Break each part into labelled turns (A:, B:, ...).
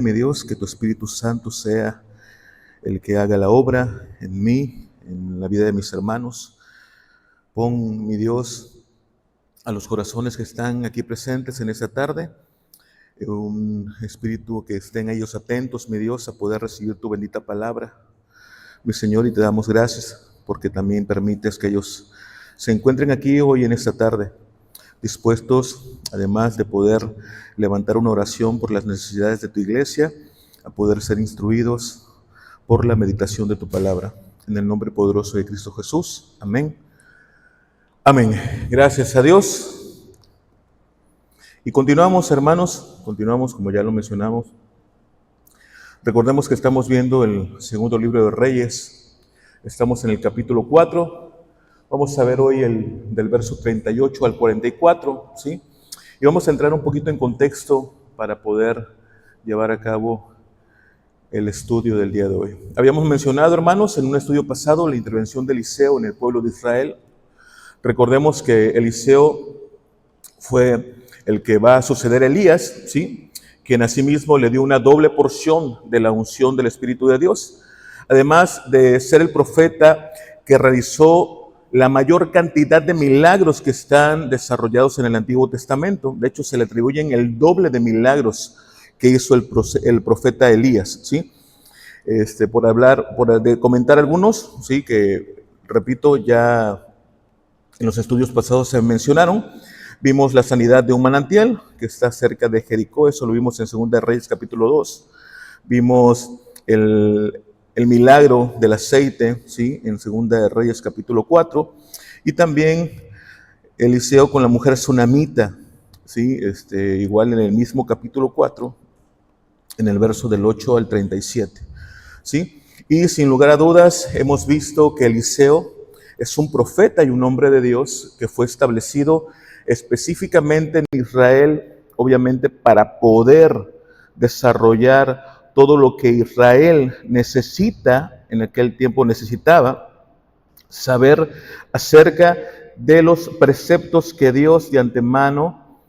A: Mi Dios, que tu Espíritu Santo sea el que haga la obra en mí, en la vida de mis hermanos. Pon, mi Dios, a los corazones que están aquí presentes en esta tarde, un espíritu que estén ellos atentos, mi Dios, a poder recibir tu bendita palabra. Mi Señor, y te damos gracias porque también permites que ellos se encuentren aquí hoy en esta tarde, dispuestos, además de poder levantar una oración por las necesidades de tu iglesia, a poder ser instruidos por la meditación de tu palabra. En el nombre poderoso de Cristo Jesús. Amén. Amén. Gracias a Dios. Y continuamos, hermanos, como ya lo mencionamos. Recordemos que estamos viendo el segundo libro de Reyes. Estamos en el capítulo 4. Vamos a ver hoy del verso 38 al 44, ¿sí? Y vamos a entrar un poquito en contexto para poder llevar a cabo el estudio del día de hoy. Habíamos mencionado, hermanos, en un estudio pasado, la intervención de Eliseo en el pueblo de Israel. Recordemos que Eliseo fue el que va a suceder a Elías, ¿sí? Quien asimismo le dio una doble porción de la unción del Espíritu de Dios, además de ser el profeta que realizó la mayor cantidad de milagros que están desarrollados en el Antiguo Testamento. De hecho, se le atribuyen el doble de milagros que hizo el profeta Elías, ¿sí? Por comentar algunos, ¿sí? Que, repito, ya en los estudios pasados se mencionaron. Vimos la sanidad de un manantial que está cerca de Jericó, eso lo vimos en 2 Reyes capítulo 2. Vimos el milagro del aceite, ¿sí? En 2 Reyes capítulo 4. Y también Eliseo con la mujer sunamita, ¿sí? Igual en el mismo capítulo 4, en el verso del 8 al 37. ¿Sí? Y sin lugar a dudas hemos visto que Eliseo es un profeta y un hombre de Dios que fue establecido específicamente en Israel, obviamente para poder desarrollar todo lo que Israel necesita, en aquel tiempo necesitaba, saber acerca de los preceptos que Dios de antemano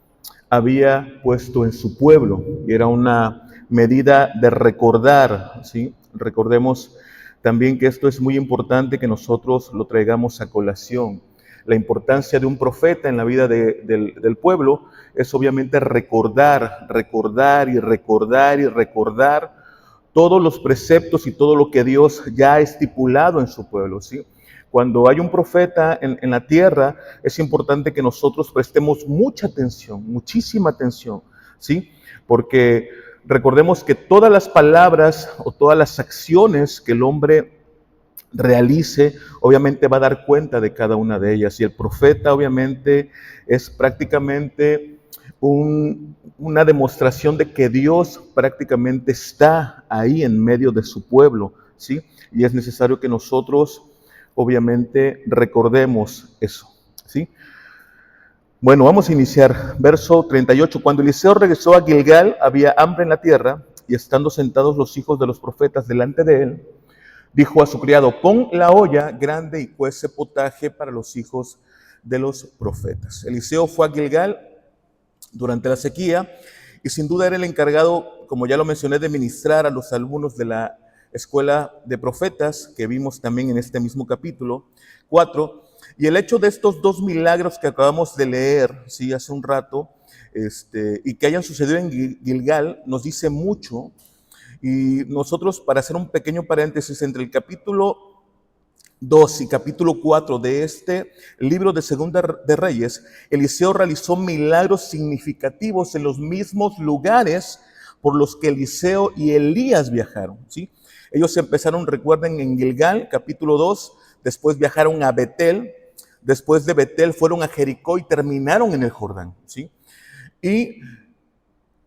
A: había puesto en su pueblo. Y era una medida de recordar, ¿sí? Recordemos también que esto es muy importante que nosotros lo traigamos a colación. La importancia de un profeta en la vida del pueblo es obviamente recordar todos los preceptos y todo lo que Dios ya ha estipulado en su pueblo, ¿sí? Cuando hay un profeta en la tierra, es importante que nosotros prestemos mucha atención, muchísima atención, ¿sí? Porque recordemos que todas las palabras o todas las acciones que el hombre realice, obviamente va a dar cuenta de cada una de ellas. Y el profeta, obviamente, es prácticamente una demostración de que Dios prácticamente está ahí en medio de su pueblo, ¿sí? Y es necesario que nosotros, obviamente, recordemos eso, ¿sí? Bueno, vamos a iniciar. Verso 38. Cuando Eliseo regresó a Gilgal, había hambre en la tierra, y estando sentados los hijos de los profetas delante de él, dijo a su criado: pon la olla grande y cuece potaje para los hijos de los profetas. Eliseo fue a Gilgal durante la sequía y sin duda era el encargado, como ya lo mencioné, de ministrar a los alumnos de la escuela de profetas que vimos también en este mismo capítulo 4. Y el hecho de estos dos milagros que acabamos de leer, sí, hace un rato, y que hayan sucedido en Gilgal, nos dice mucho. Y nosotros, para hacer un pequeño paréntesis entre el capítulo 2 y capítulo 4 de este libro de Segunda de Reyes, Eliseo realizó milagros significativos en los mismos lugares por los que Eliseo y Elías viajaron, ¿sí? Ellos empezaron, recuerden, en Gilgal, capítulo 2, después viajaron a Betel, después de Betel fueron a Jericó y terminaron en el Jordán, ¿sí? Y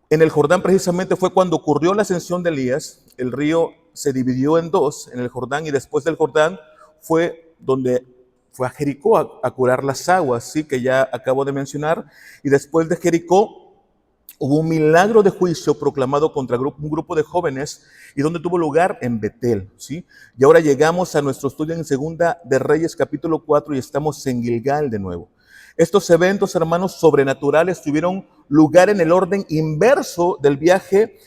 A: en el Jordán precisamente fue cuando ocurrió la ascensión de Elías. El río se dividió en dos en el Jordán, y después del Jordán fue donde fue a Jericó a curar las aguas, ¿sí? Que ya acabo de mencionar. Y después de Jericó hubo un milagro de juicio proclamado contra un grupo de jóvenes, y donde tuvo lugar en Betel, ¿sí? Y ahora llegamos a nuestro estudio en 2 capítulo 4 y estamos en Gilgal de nuevo. Estos eventos, hermanos, sobrenaturales tuvieron lugar en el orden inverso del viaje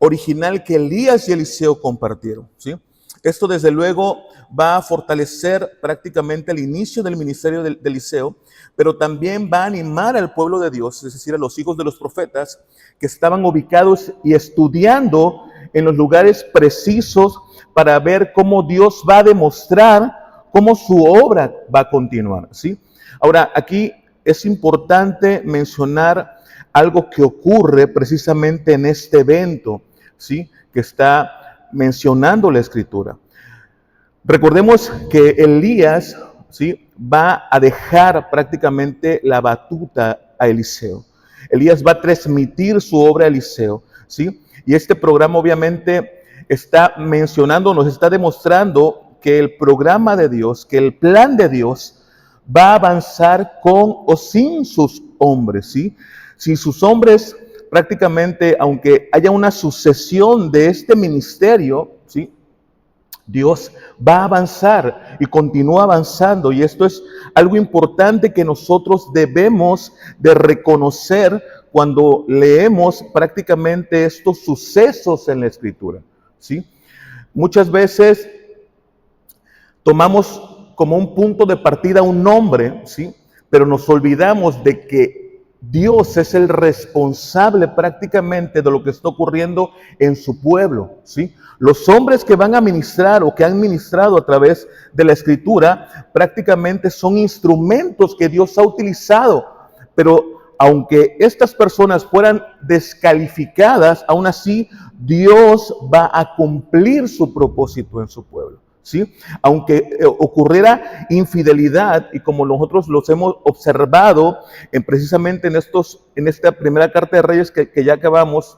A: original que Elías y Eliseo compartieron, ¿sí? Esto desde luego va a fortalecer prácticamente el inicio del ministerio de Eliseo, pero también va a animar al pueblo de Dios, es decir, a los hijos de los profetas que estaban ubicados y estudiando en los lugares precisos para ver cómo Dios va a demostrar cómo su obra va a continuar, ¿sí? Ahora, aquí es importante mencionar algo que ocurre precisamente en este evento, ¿sí? Que está mencionando la Escritura. Recordemos que Elías, ¿sí? Va a dejar prácticamente la batuta a Eliseo. Elías va a transmitir su obra a Eliseo, ¿sí? Y este programa obviamente está mencionando, nos está demostrando que el programa de Dios, que el plan de Dios va a avanzar con o sin sus hombres, ¿sí? Si sus hombres prácticamente, aunque haya una sucesión de este ministerio, ¿sí? Dios va a avanzar y continúa avanzando, y esto es algo importante que nosotros debemos de reconocer cuando leemos prácticamente estos sucesos en la Escritura, ¿sí? Muchas veces tomamos como un punto de partida un nombre, ¿sí? Pero nos olvidamos de que Dios es el responsable prácticamente de lo que está ocurriendo en su pueblo, ¿sí? Los hombres que van a ministrar o que han ministrado a través de la Escritura prácticamente son instrumentos que Dios ha utilizado, pero aunque estas personas fueran descalificadas, aún así Dios va a cumplir su propósito en su pueblo, ¿sí? Aunque ocurriera infidelidad, y como nosotros los hemos observado precisamente en esta primera carta de Reyes que ya acabamos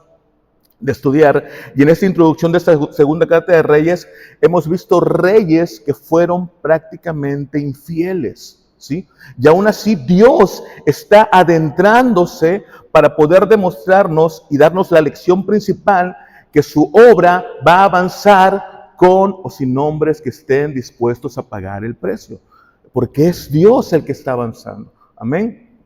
A: de estudiar, y en esta introducción de esta segunda carta de Reyes, hemos visto reyes que fueron prácticamente infieles, ¿sí? Y aún así Dios está adentrándose para poder demostrarnos y darnos la lección principal, que su obra va a avanzar con o sin hombres que estén dispuestos a pagar el precio, porque es Dios el que está avanzando. Amén.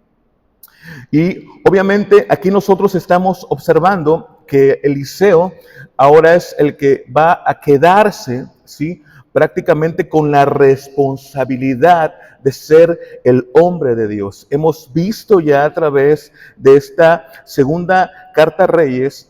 A: Y obviamente aquí nosotros estamos observando que Eliseo ahora es el que va a quedarse, ¿sí? Prácticamente con la responsabilidad de ser el hombre de Dios. Hemos visto ya a través de esta segunda carta a Reyes,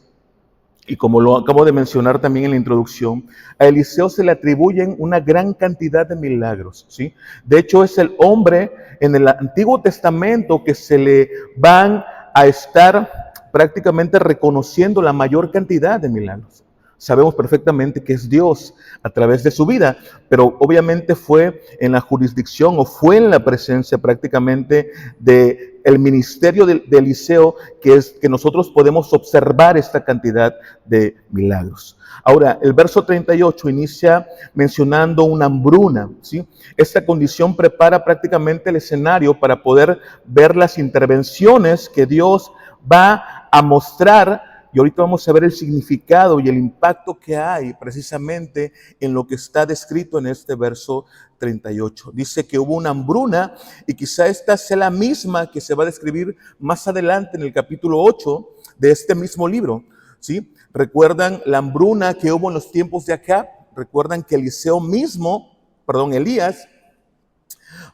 A: y como lo acabo de mencionar también en la introducción, a Eliseo se le atribuyen una gran cantidad de milagros, ¿sí? De hecho, es el hombre en el Antiguo Testamento que se le van a estar prácticamente reconociendo la mayor cantidad de milagros. Sabemos perfectamente que es Dios a través de su vida, pero obviamente fue en la jurisdicción o fue en la presencia prácticamente de el ministerio de Eliseo que nosotros podemos observar esta cantidad de milagros. Ahora, el verso 38 inicia mencionando una hambruna, ¿sí? Esta condición prepara prácticamente el escenario para poder ver las intervenciones que Dios va a mostrar. Y ahorita vamos a ver el significado y el impacto que hay precisamente en lo que está descrito en este verso 38. Dice que hubo una hambruna, y quizá esta sea la misma que se va a describir más adelante en el capítulo 8 de este mismo libro, ¿sí? ¿Recuerdan la hambruna que hubo en los tiempos de Acab? ¿Recuerdan que Elías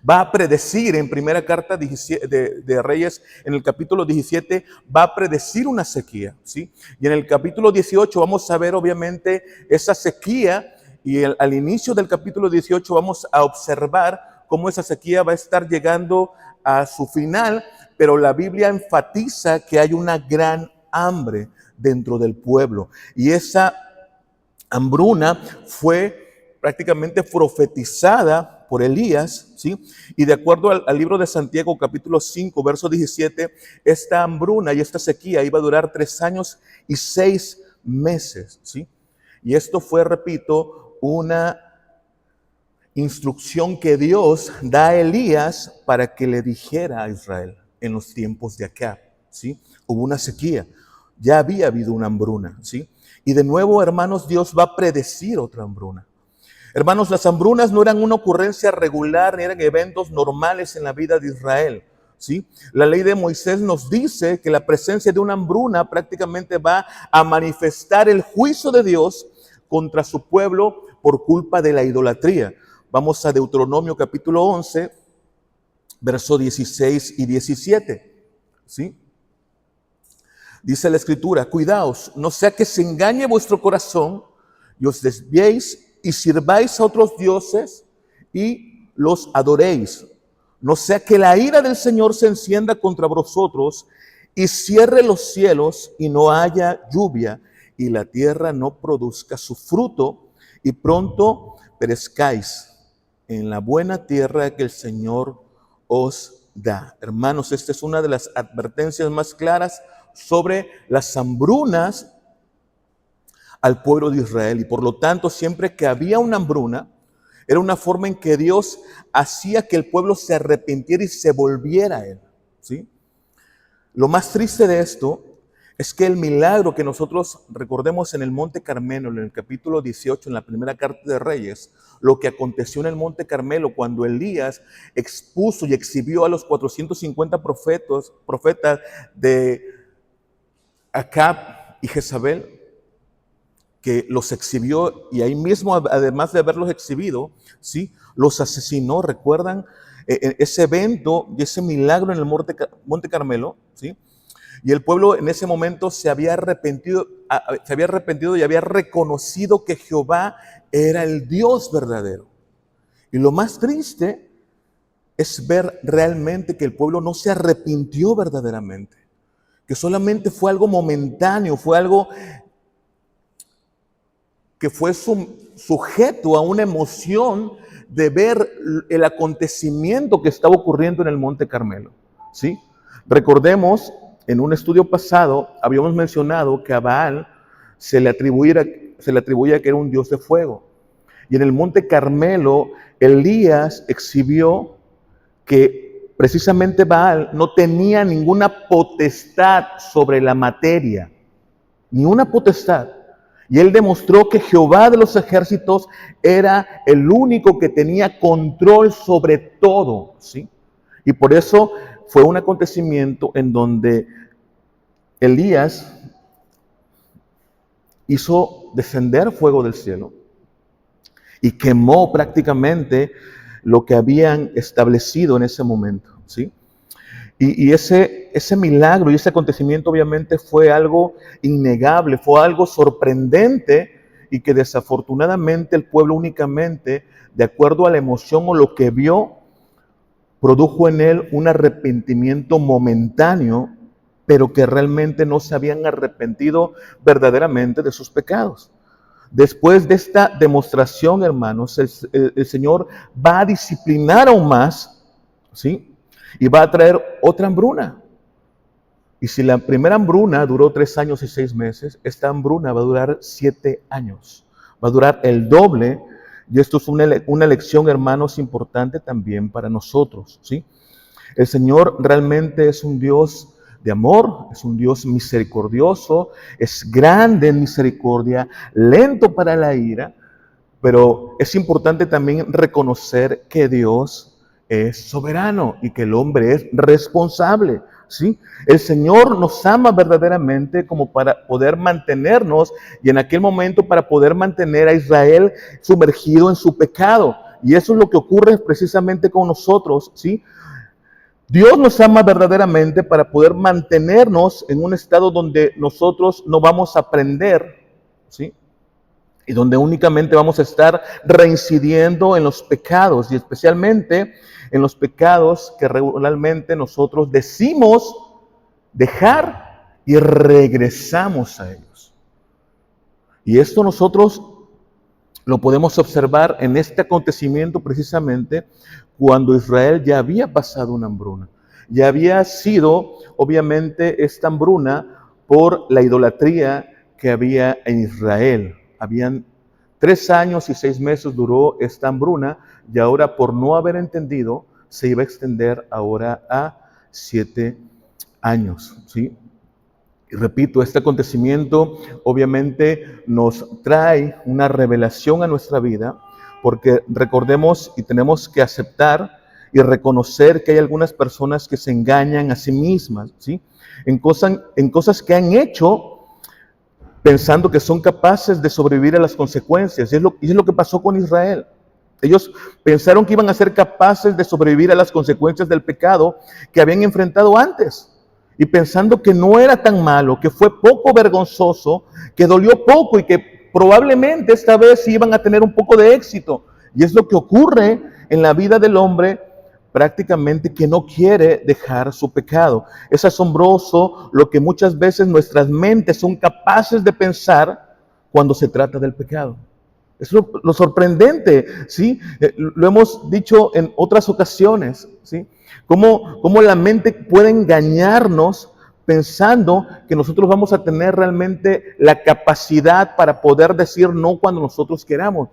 A: va a predecir en primera carta de Reyes, en el capítulo 17, va a predecir una sequía, ¿sí? Y en el capítulo 18 vamos a ver obviamente esa sequía, y al inicio del capítulo 18 vamos a observar cómo esa sequía va a estar llegando a su final, pero la Biblia enfatiza que hay una gran hambre dentro del pueblo, y esa hambruna fue prácticamente profetizada por Elías, ¿sí? Y de acuerdo al libro de Santiago, capítulo 5, verso 17, esta hambruna y esta sequía iba a durar 3 años y 6 meses, ¿sí? Y esto fue, repito, una instrucción que Dios da a Elías para que le dijera a Israel en los tiempos de Acab, ¿sí? Hubo una sequía, ya había habido una hambruna, ¿sí? Y de nuevo, hermanos, Dios va a predecir otra hambruna. Hermanos, las hambrunas no eran una ocurrencia regular, ni eran eventos normales en la vida de Israel. ¿sí? La ley de Moisés nos dice que la presencia de una hambruna prácticamente va a manifestar el juicio de Dios contra su pueblo por culpa de la idolatría. Vamos a Deuteronomio capítulo 11, versos 16 y 17, ¿sí? Dice la Escritura: cuidaos, no sea que se engañe vuestro corazón y os desviéis y sirváis a otros dioses y los adoréis. No sea que la ira del Señor se encienda contra vosotros y cierre los cielos y no haya lluvia y la tierra no produzca su fruto y pronto perezcáis en la buena tierra que el Señor os da. Hermanos, esta es una de las advertencias más claras sobre las hambrunas al pueblo de Israel. Y por lo tanto, siempre que había una hambruna, era una forma en que Dios hacía que el pueblo se arrepintiera y se volviera a Él, ¿sí? Lo más triste de esto es que el milagro que nosotros recordemos en el Monte Carmelo, en el capítulo 18, en la primera carta de Reyes, lo que aconteció en el Monte Carmelo cuando Elías expuso y exhibió a los 450 profetas de Acab y Jezabel, que los exhibió y ahí mismo, además de haberlos exhibido, ¿sí?, los asesinó. ¿Recuerdan ese evento y ese milagro en el Monte Carmelo? ¿Sí? Y el pueblo en ese momento se había arrepentido y había reconocido que Jehová era el Dios verdadero. Y lo más triste es ver realmente que el pueblo no se arrepintió verdaderamente, que solamente fue algo momentáneo, fue algo que fue sujeto a una emoción de ver el acontecimiento que estaba ocurriendo en el Monte Carmelo, ¿sí? Recordemos, en un estudio pasado, habíamos mencionado que a Baal se le atribuía que era un dios de fuego. Y en el Monte Carmelo, Elías exhibió que precisamente Baal no tenía ninguna potestad sobre la materia, ni una potestad. Y él demostró que Jehová de los ejércitos era el único que tenía control sobre todo, ¿sí? Y por eso fue un acontecimiento en donde Elías hizo descender fuego del cielo y quemó prácticamente lo que habían establecido en ese momento, ¿sí? Y ese milagro y ese acontecimiento obviamente fue algo innegable, fue algo sorprendente y que desafortunadamente el pueblo únicamente, de acuerdo a la emoción o lo que vio, produjo en él un arrepentimiento momentáneo, pero que realmente no se habían arrepentido verdaderamente de sus pecados. Después de esta demostración, hermanos, el Señor va a disciplinar aún más, ¿sí? Y va a traer otra hambruna. Y si la primera hambruna duró 3 años y 6 meses, esta hambruna va a durar 7 años. Va a durar el doble. Y esto es una lección, hermanos, importante también para nosotros, ¿sí? El Señor realmente es un Dios de amor, es un Dios misericordioso, es grande en misericordia, lento para la ira, pero es importante también reconocer que Dios es soberano y que el hombre es responsable, ¿sí? El Señor nos ama verdaderamente como para poder mantenernos y en aquel momento para poder mantener a Israel sumergido en su pecado. Y eso es lo que ocurre precisamente con nosotros, ¿sí? Dios nos ama verdaderamente para poder mantenernos en un estado donde nosotros no vamos a aprender, ¿sí? Y donde únicamente vamos a estar reincidiendo en los pecados y especialmente en los pecados que regularmente nosotros decimos dejar y regresamos a ellos. Y esto nosotros lo podemos observar en este acontecimiento precisamente cuando Israel ya había pasado una hambruna. Ya había sido, obviamente, esta hambruna por la idolatría que había en Israel. Habían 3 años y 6 meses duró esta hambruna y ahora por no haber entendido se iba a extender ahora a 7 años, ¿sí? Y repito, este acontecimiento obviamente nos trae una revelación a nuestra vida porque recordemos y tenemos que aceptar y reconocer que hay algunas personas que se engañan a sí mismas, ¿sí? En cosas que han hecho pensando que son capaces de sobrevivir a las consecuencias. Y es lo que pasó con Israel. Ellos pensaron que iban a ser capaces de sobrevivir a las consecuencias del pecado que habían enfrentado antes. Y pensando que no era tan malo, que fue poco vergonzoso, que dolió poco y que probablemente esta vez iban a tener un poco de éxito. Y es lo que ocurre en la vida del hombre prácticamente que no quiere dejar su pecado. Es asombroso lo que muchas veces nuestras mentes son capaces de pensar cuando se trata del pecado. Es lo sorprendente, ¿sí? Lo hemos dicho en otras ocasiones, ¿sí? Cómo la mente puede engañarnos pensando que nosotros vamos a tener realmente la capacidad para poder decir no cuando nosotros queramos.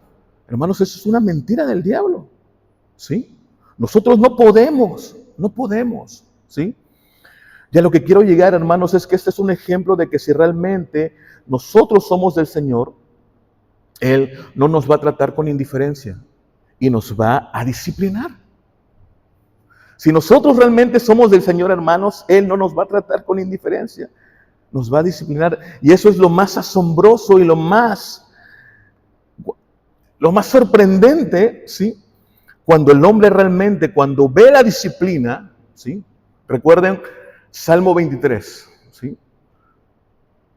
A: Hermanos, eso es una mentira del diablo, ¿sí? Nosotros no podemos, ¿sí? Y a lo que quiero llegar, hermanos, es que este es un ejemplo de que si realmente nosotros somos del Señor, Él no nos va a tratar con indiferencia y nos va a disciplinar. Si nosotros realmente somos del Señor, hermanos, Él no nos va a tratar con indiferencia, nos va a disciplinar. Y eso es lo más asombroso y lo más sorprendente, ¿sí? Cuando el hombre realmente, cuando ve la disciplina, ¿sí? Recuerden Salmo 23, ¿sí?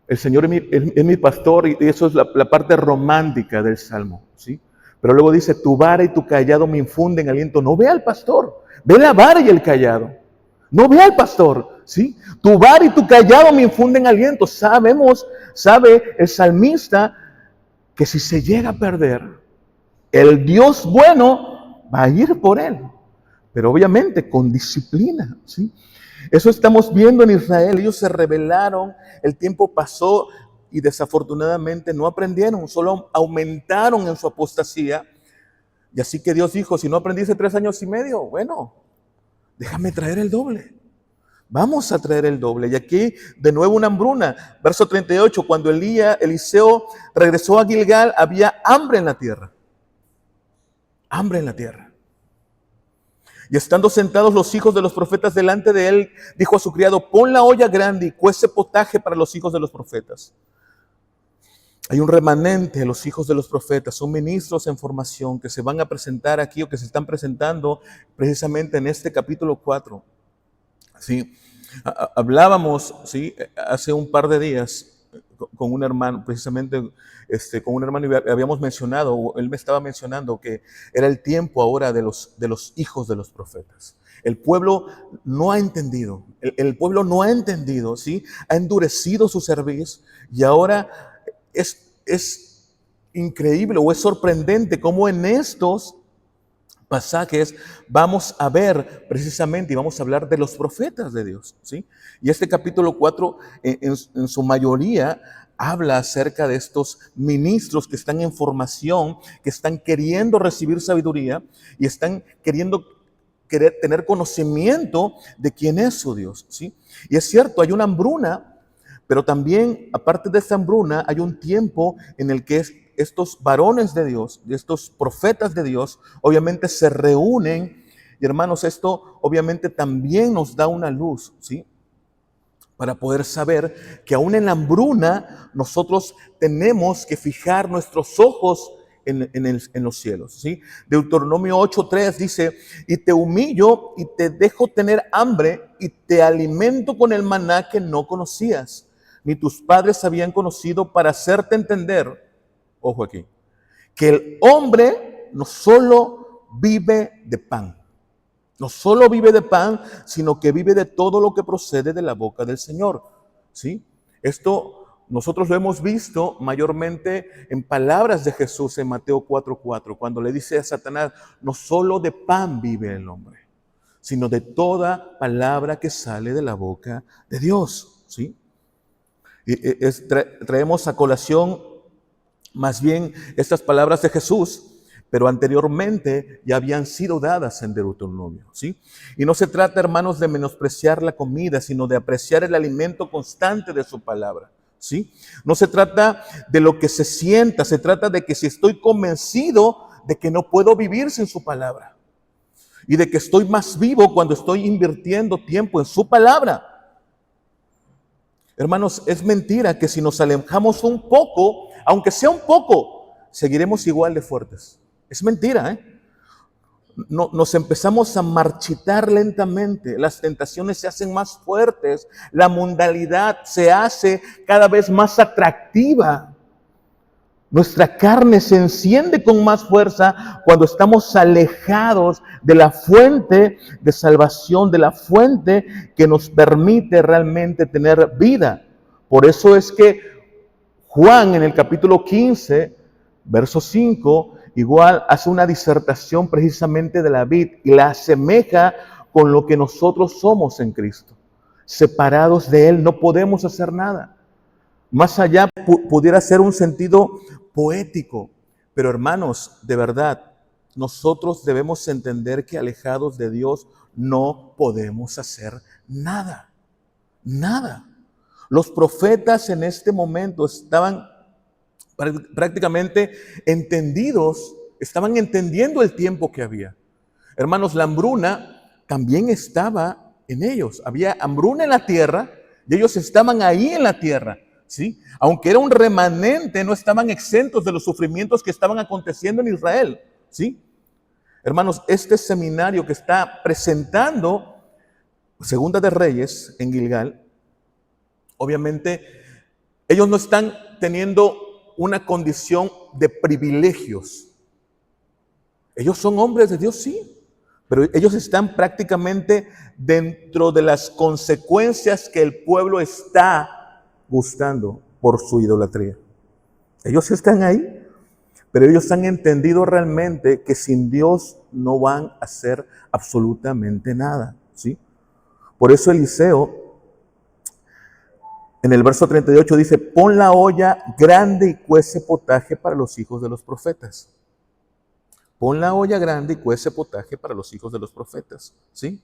A: El Señor es mi pastor y eso es la parte romántica del Salmo, ¿sí? Pero luego dice, tu vara y tu callado me infunden aliento. No ve al pastor, ve la vara y el callado. No ve al pastor, ¿sí? Tu vara y tu callado me infunden aliento. Sabe el salmista que si se llega a perder, el Dios bueno va a ir por él, pero obviamente con disciplina, ¿sí? Eso estamos viendo en Israel. Ellos se rebelaron, el tiempo pasó y desafortunadamente no aprendieron, solo aumentaron en su apostasía. Y así que Dios dijo, si no aprendiste 3 años y medio, bueno, déjame traer el doble. Vamos a traer el doble. Y aquí de nuevo una hambruna. Verso 38, cuando Eliseo regresó a Gilgal, había hambre en la tierra. Hambre en la tierra. Y estando sentados los hijos de los profetas delante de él, dijo a su criado, pon la olla grande y cuece potaje para los hijos de los profetas. Hay un remanente de los hijos de los profetas, son ministros en formación que se van a presentar aquí o que se están presentando precisamente en este capítulo 4. ¿Sí? Hablábamos, ¿sí? Hace un par de días con un hermano, precisamente con un hermano, y habíamos mencionado, él me estaba mencionando que era el tiempo ahora de los hijos de los profetas. El pueblo no ha entendido, el pueblo no ha entendido, ¿sí? Ha endurecido su cerviz y ahora es increíble o es sorprendente cómo en estos pasajes vamos a ver precisamente y vamos a hablar de los profetas de Dios, ¿sí? Y este capítulo 4 en su mayoría habla acerca de estos ministros que están en formación, que están queriendo recibir sabiduría y están querer tener conocimiento de quién es su Dios, ¿sí? Y es cierto, hay una hambruna, pero también, aparte de esta hambruna, hay un tiempo en el que estos varones de Dios, estos profetas de Dios, obviamente se reúnen. Y hermanos, esto obviamente también nos da una luz, ¿sí? Para poder saber que aún en la hambruna nosotros tenemos que fijar nuestros ojos en los cielos, ¿sí? Deuteronomio 8:3 dice, y te humillo y te dejo tener hambre y te alimento con el maná que no conocías, ni tus padres habían conocido, para hacerte entender, ojo aquí, que el hombre no solo vive de pan, no solo vive de pan, sino que vive de todo lo que procede de la boca del Señor, ¿sí? Esto nosotros lo hemos visto mayormente en palabras de Jesús en Mateo 4:4, cuando le dice a Satanás, no solo de pan vive el hombre, sino de toda palabra que sale de la boca de Dios, ¿sí? Traemos a colación más bien estas palabras de Jesús, pero anteriormente ya habían sido dadas en Deuteronomio, ¿sí? Y no se trata, hermanos, de menospreciar la comida, sino de apreciar el alimento constante de su palabra, ¿sí? No se trata de lo que se sienta, se trata de que si estoy convencido de que no puedo vivir sin su palabra. y de que estoy más vivo cuando estoy invirtiendo tiempo en su palabra. Hermanos, es mentira que si nos alejamos un poco, aunque sea un poco, seguiremos igual de fuertes. Es mentira, ¿eh? No, nos empezamos a marchitar lentamente, las tentaciones se hacen más fuertes, la mundanalidad se hace cada vez más atractiva. Nuestra carne se enciende con más fuerza cuando estamos alejados de la fuente de salvación, de la fuente que nos permite realmente tener vida. Por eso es que Juan en el capítulo 15, verso 5, igual hace una disertación precisamente de la vid y la asemeja con lo que nosotros somos en Cristo. Separados de Él no podemos hacer nada. Más allá pudiera ser un sentido poético, pero hermanos, de verdad, nosotros debemos entender que alejados de Dios no podemos hacer nada, nada. Los profetas en este momento estaban prácticamente entendidos, estaban entendiendo el tiempo que había. Hermanos, la hambruna también estaba en ellos. Había hambruna en la tierra y ellos estaban ahí en la tierra. ¿Sí? Aunque era un remanente, no estaban exentos de los sufrimientos que estaban aconteciendo en Israel. ¿Sí? Hermanos, este seminario que está presentando Segunda de Reyes en Gilgal, obviamente ellos no están teniendo una condición de privilegios. Ellos son hombres de Dios, sí, pero ellos están prácticamente dentro de las consecuencias que el pueblo está gustando por su idolatría. Ellos están ahí, pero ellos han entendido realmente que sin Dios no van a hacer absolutamente nada, ¿sí? Por eso Eliseo, en el verso 38 dice, pon la olla grande y cuece potaje para los hijos de los profetas. Pon la olla grande y cuece potaje para los hijos de los profetas, ¿sí?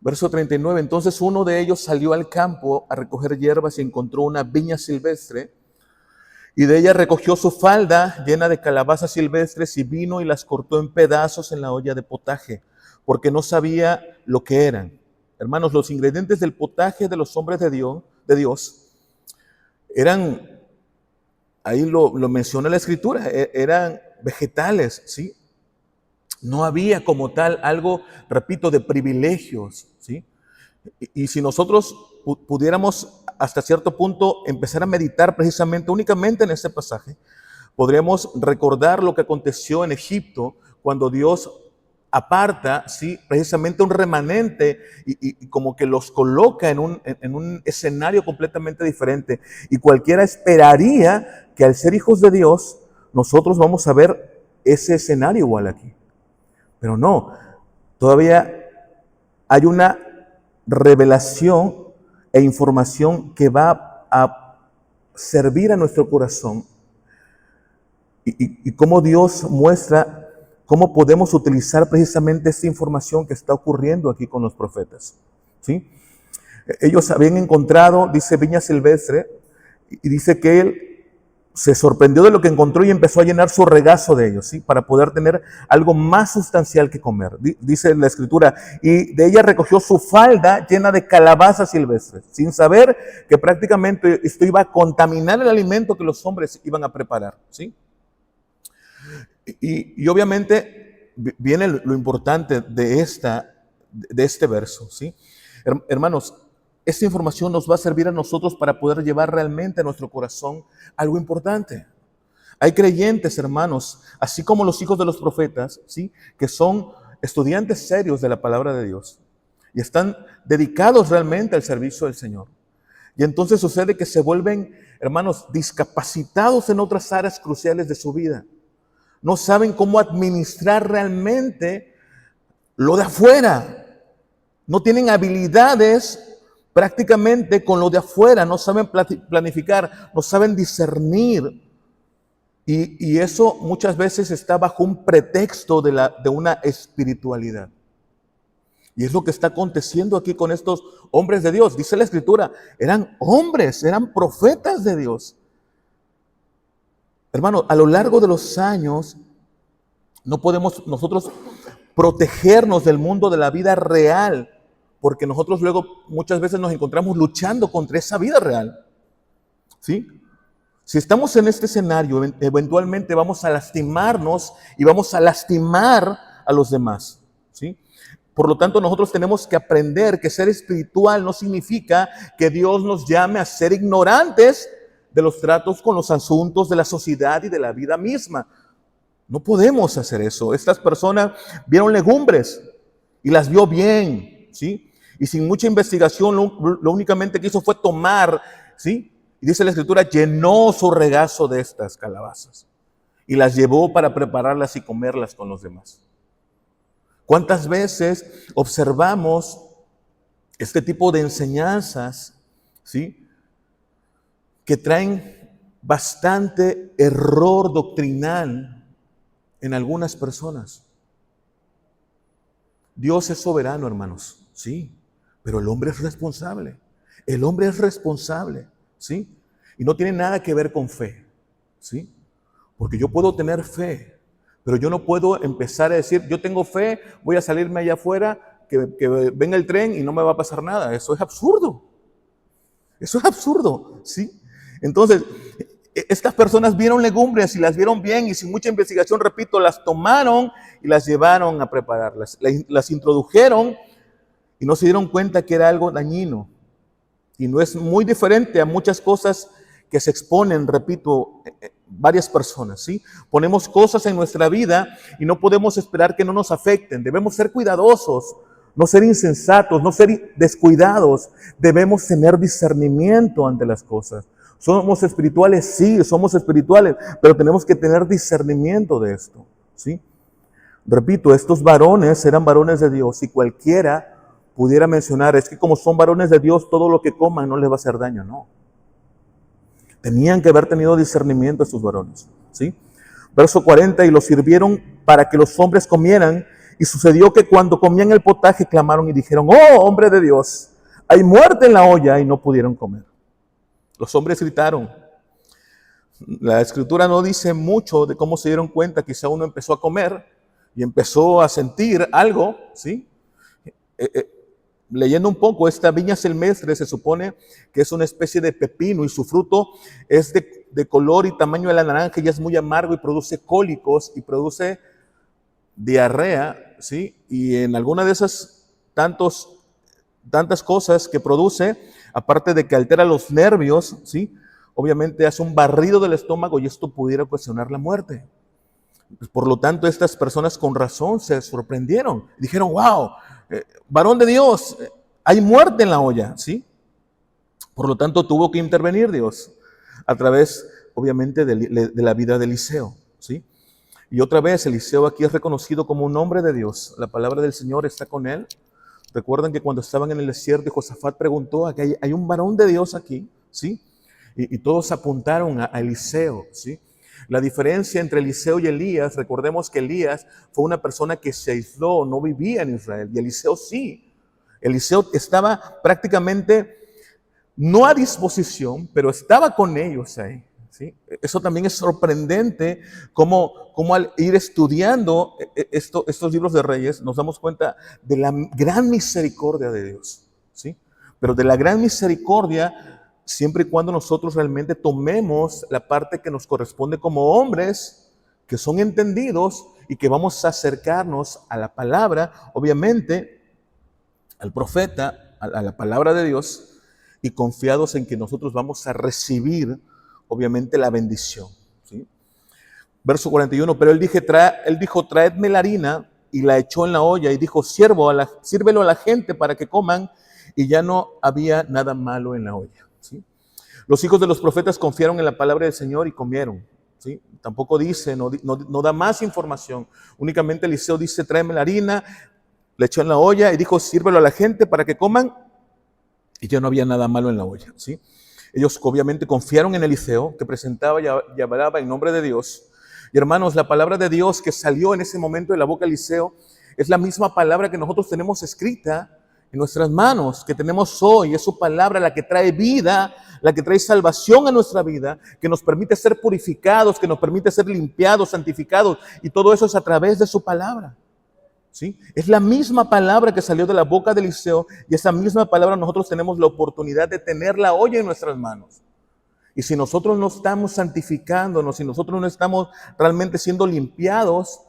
A: Verso 39, entonces uno de ellos salió al campo a recoger hierbas y encontró una viña silvestre y de ella recogió su falda llena de calabazas silvestres y vino y las cortó en pedazos en la olla de potaje, porque no sabía lo que eran. Hermanos, los ingredientes del potaje de los hombres de Dios eran, ahí lo menciona la Escritura, eran vegetales, ¿sí? No había como tal algo, repito, de privilegios, ¿sí? Y si nosotros pudiéramos hasta cierto punto empezar a meditar precisamente únicamente en este pasaje, podríamos recordar lo que aconteció en Egipto cuando Dios aparta, ¿sí? Precisamente un remanente y como que los coloca en un escenario completamente diferente. Y cualquiera esperaría que al ser hijos de Dios, nosotros vamos a ver ese escenario igual aquí. Pero no, todavía hay una revelación e información que va a servir a nuestro corazón y cómo Dios muestra cómo podemos utilizar precisamente esta información que está ocurriendo aquí con los profetas, ¿sí? Ellos habían encontrado, dice, viña silvestre, y dice que él se sorprendió de lo que encontró y empezó a llenar su regazo de ellos, ¿sí? Para poder tener algo más sustancial que comer. Dice la Escritura, y de ella recogió su falda llena de calabazas silvestres, sin saber que prácticamente esto iba a contaminar el alimento que los hombres iban a preparar, ¿sí? Y obviamente viene lo importante de este verso, ¿sí? Hermanos, esta información nos va a servir a nosotros para poder llevar realmente a nuestro corazón algo importante. Hay creyentes, hermanos, así como los hijos de los profetas, ¿sí? Que son estudiantes serios de la palabra de Dios y están dedicados realmente al servicio del Señor. Y entonces sucede que se vuelven, hermanos, discapacitados en otras áreas cruciales de su vida. No saben cómo administrar realmente lo de afuera. No tienen habilidades prácticamente con lo de afuera, no saben planificar, no saben discernir. Y eso muchas veces está bajo un pretexto de una espiritualidad. Y es lo que está aconteciendo aquí con estos hombres de Dios. Dice la Escritura, eran hombres, eran profetas de Dios. Hermano, a lo largo de los años, no podemos nosotros protegernos del mundo de la vida real, porque nosotros luego muchas veces nos encontramos luchando contra esa vida real. ¿Sí? Si estamos en este escenario, eventualmente vamos a lastimarnos y vamos a lastimar a los demás. ¿Sí? Por lo tanto, nosotros tenemos que aprender que ser espiritual no significa que Dios nos llame a ser ignorantes de los tratos con los asuntos de la sociedad y de la vida misma. No podemos hacer eso. Estas personas vieron legumbres y las vio bien, ¿sí? Y sin mucha investigación, lo únicamente que hizo fue tomar, ¿sí? Y dice la Escritura, llenó su regazo de estas calabazas y las llevó para prepararlas y comerlas con los demás. ¿Cuántas veces observamos este tipo de enseñanzas, ¿sí? Que traen bastante error doctrinal en algunas personas? Dios es soberano, hermanos, sí, pero el hombre es responsable. El hombre es responsable, ¿sí? Y no tiene nada que ver con fe, ¿sí? Porque yo puedo tener fe, pero yo no puedo empezar a decir, yo tengo fe, voy a salirme allá afuera, que venga el tren y no me va a pasar nada. Eso es absurdo. Eso es absurdo, ¿sí? Entonces, estas personas vieron legumbres y las vieron bien y sin mucha investigación, repito, las tomaron y las llevaron a prepararlas. Las introdujeron y no se dieron cuenta que era algo dañino. Y no es muy diferente a muchas cosas que se exponen, repito, varias personas, ¿sí? Ponemos cosas en nuestra vida y no podemos esperar que no nos afecten. Debemos ser cuidadosos, no ser insensatos, no ser descuidados. Debemos tener discernimiento ante las cosas. ¿Somos espirituales? Sí, somos espirituales, pero tenemos que tener discernimiento de esto, ¿sí? Repito, estos varones eran varones de Dios y cualquiera pudiera mencionar, es que como son varones de Dios, todo lo que coman no les va a hacer daño. No. Tenían que haber tenido discernimiento estos varones, ¿sí? Verso 40, y los sirvieron para que los hombres comieran, y sucedió que cuando comían el potaje clamaron y dijeron, oh, hombre de Dios, hay muerte en la olla, y no pudieron comer. Los hombres gritaron. La Escritura no dice mucho de cómo se dieron cuenta. Quizá uno empezó a comer y empezó a sentir algo, ¿sí? Leyendo un poco, esta viña silvestre se supone que es una especie de pepino y su fruto es de color y tamaño de la naranja y es muy amargo y produce cólicos y produce diarrea, ¿sí? Y en alguna de esas tantas cosas que produce, aparte de que altera los nervios, ¿sí? Obviamente hace un barrido del estómago y esto pudiera ocasionar la muerte. Por lo tanto, estas personas con razón se sorprendieron. Dijeron, wow, varón de Dios, hay muerte en la olla, ¿sí? Por lo tanto, tuvo que intervenir Dios a través, obviamente, de la vida de Eliseo, ¿sí? Y otra vez, Eliseo aquí es reconocido como un hombre de Dios. La palabra del Señor está con él. Recuerdan que cuando estaban en el desierto, Josafat preguntó, hay un varón de Dios aquí, ¿sí? Y todos apuntaron a Eliseo, ¿sí? La diferencia entre Eliseo y Elías, recordemos que Elías fue una persona que se aisló, no vivía en Israel, y Eliseo sí. Eliseo estaba prácticamente, no a disposición, pero estaba con ellos ahí, ¿sí? Eso también es sorprendente, como al ir estudiando estos libros de Reyes, nos damos cuenta de la gran misericordia de Dios, ¿sí? Pero de la gran misericordia, siempre y cuando nosotros realmente tomemos la parte que nos corresponde como hombres, que son entendidos y que vamos a acercarnos a la palabra, obviamente, al profeta, a la palabra de Dios, y confiados en que nosotros vamos a recibir, obviamente, la bendición, ¿sí? Verso 41, pero él dijo, traedme la harina, y la echó en la olla, y dijo, sírvelo a la gente para que coman, y ya no había nada malo en la olla, ¿sí? Los hijos de los profetas confiaron en la palabra del Señor y comieron, ¿sí? Tampoco dice, no da más información. Únicamente Eliseo dice, tráeme la harina, le echó en la olla y dijo, sírvelo a la gente para que coman, y ya no había nada malo en la olla, ¿sí? Ellos obviamente confiaron en Eliseo, que presentaba y hablaba en nombre de Dios. Y hermanos, la palabra de Dios que salió en ese momento de la boca de Eliseo es la misma palabra que nosotros tenemos escrita en nuestras manos, que tenemos hoy. Es su palabra la que trae vida, la que trae salvación a nuestra vida, que nos permite ser purificados, que nos permite ser limpiados, santificados, y todo eso es a través de su palabra. ¿sí? Es la misma palabra que salió de la boca de Eliseo y esa misma palabra nosotros tenemos la oportunidad de tenerla hoy en nuestras manos. Y si nosotros no estamos santificándonos, si nosotros no estamos realmente siendo limpiados,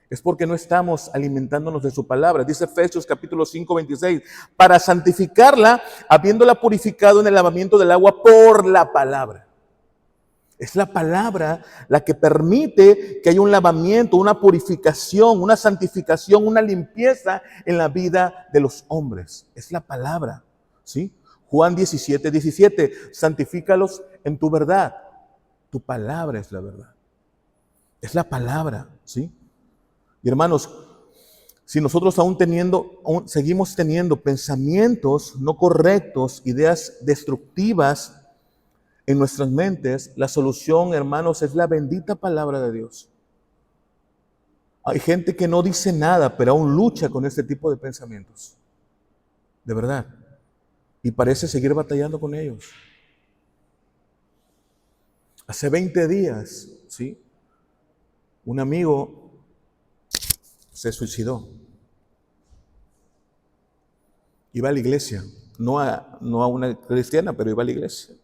A: es porque no estamos alimentándonos de su palabra. Dice Efesios capítulo 5, 26, para santificarla, habiéndola purificado en el lavamiento del agua por la palabra. Es la palabra la que permite que haya un lavamiento, una purificación, una santificación, una limpieza en la vida de los hombres. Es la palabra, ¿sí? Juan 17, 17, santifícalos en tu verdad. Tu palabra es la verdad. Es la palabra, ¿sí? Y hermanos, si nosotros aún seguimos teniendo pensamientos no correctos, ideas destructivas en nuestras mentes, la solución, hermanos, es la bendita palabra de Dios. Hay gente que no dice nada, pero aún lucha con este tipo de pensamientos. De verdad. Y parece seguir batallando con ellos. Hace 20 días, ¿sí? Un amigo se suicidó. Iba a la iglesia. No a una cristiana, pero iba a la iglesia.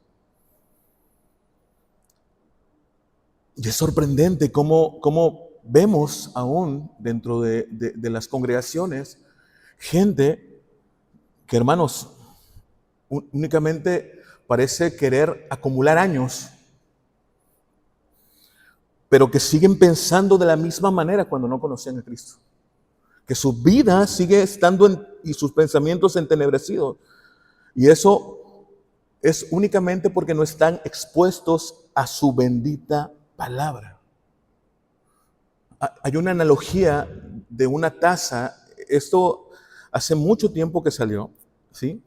A: Y es sorprendente cómo vemos aún dentro de las congregaciones gente que, hermanos, únicamente parece querer acumular años, pero que siguen pensando de la misma manera cuando no conocían a Cristo. Que su vida sigue estando y sus pensamientos entenebrecidos. Y eso es únicamente porque no están expuestos a su bendita palabra. Hay una analogía de una taza. Esto hace mucho tiempo que salió, ¿sí?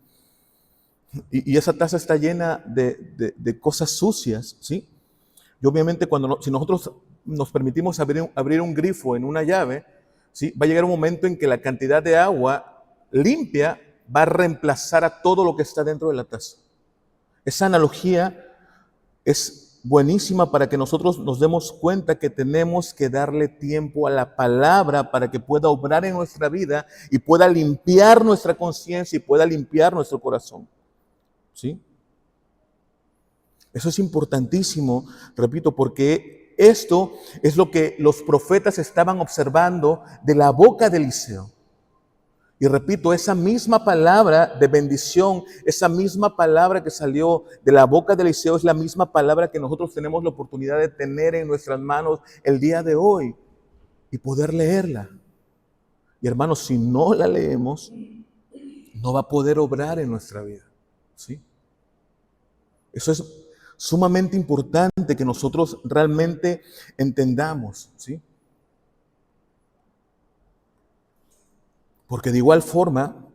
A: Y esa taza está llena de cosas sucias, ¿sí? Y obviamente si nosotros nos permitimos abrir un grifo en una llave, ¿sí? Va a llegar un momento en que la cantidad de agua limpia va a reemplazar a todo lo que está dentro de la taza. Esa analogía es buenísima para que nosotros nos demos cuenta que tenemos que darle tiempo a la palabra para que pueda obrar en nuestra vida y pueda limpiar nuestra conciencia y pueda limpiar nuestro corazón. ¿Sí? Eso es importantísimo, repito, porque esto es lo que los profetas estaban observando de la boca de Eliseo. Y repito, esa misma palabra de bendición, esa misma palabra que salió de la boca de Eliseo es la misma palabra que nosotros tenemos la oportunidad de tener en nuestras manos el día de hoy y poder leerla. Y hermanos, si no la leemos, no va a poder obrar en nuestra vida. ¿Sí? Eso es sumamente importante que nosotros realmente entendamos, ¿sí? Porque de igual forma,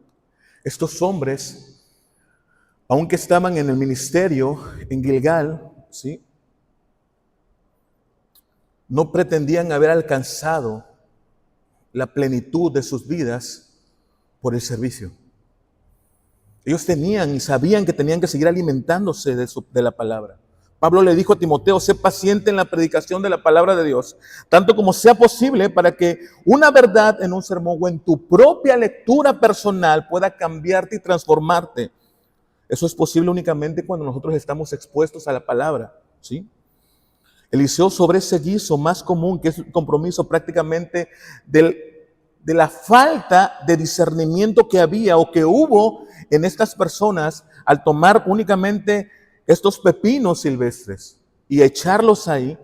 A: estos hombres, aunque estaban en el ministerio en Gilgal, ¿sí? No pretendían haber alcanzado la plenitud de sus vidas por el servicio. Ellos tenían y sabían que tenían que seguir alimentándose de la palabra. Pablo le dijo a Timoteo, sé paciente en la predicación de la palabra de Dios, tanto como sea posible para que una verdad en un sermón o en tu propia lectura personal pueda cambiarte y transformarte. Eso es posible únicamente cuando nosotros estamos expuestos a la palabra, ¿sí? Eliseo, sobre ese guiso más común, que es el compromiso prácticamente de la falta de discernimiento que había o que hubo en estas personas al tomar únicamente estos pepinos silvestres y echarlos ahí,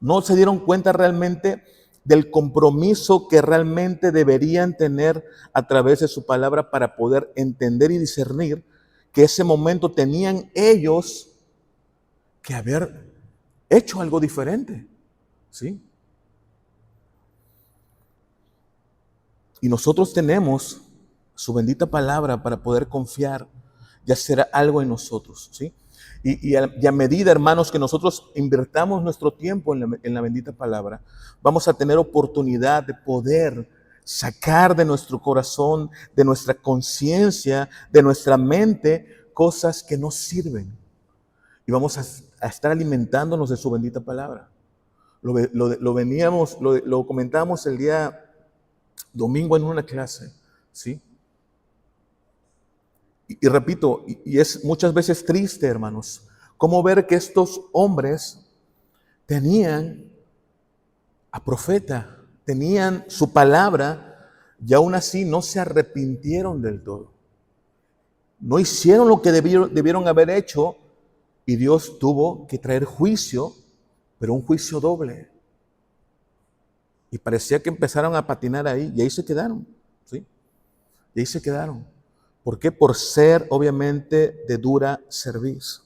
A: no se dieron cuenta realmente del compromiso que realmente deberían tener a través de su palabra para poder entender y discernir que ese momento tenían ellos que haber hecho algo diferente, ¿sí? Y nosotros tenemos su bendita palabra para poder confiar y hacer algo en nosotros, ¿sí? Y a medida, hermanos, que nosotros invertamos nuestro tiempo en la bendita palabra, vamos a tener oportunidad de poder sacar de nuestro corazón, de nuestra conciencia, de nuestra mente, cosas que no sirven. Y vamos a estar alimentándonos de su bendita palabra. Lo comentábamos el día domingo en una clase, ¿sí? Y repito, y es muchas veces triste, hermanos, cómo ver que estos hombres tenían a profeta, tenían su palabra y aún así no se arrepintieron del todo. No hicieron lo que debieron haber hecho y Dios tuvo que traer juicio, pero un juicio doble. Y parecía que empezaron a patinar ahí y ahí se quedaron, ¿sí? Y ahí se quedaron. ¿Por qué? Por ser obviamente de dura cerviz.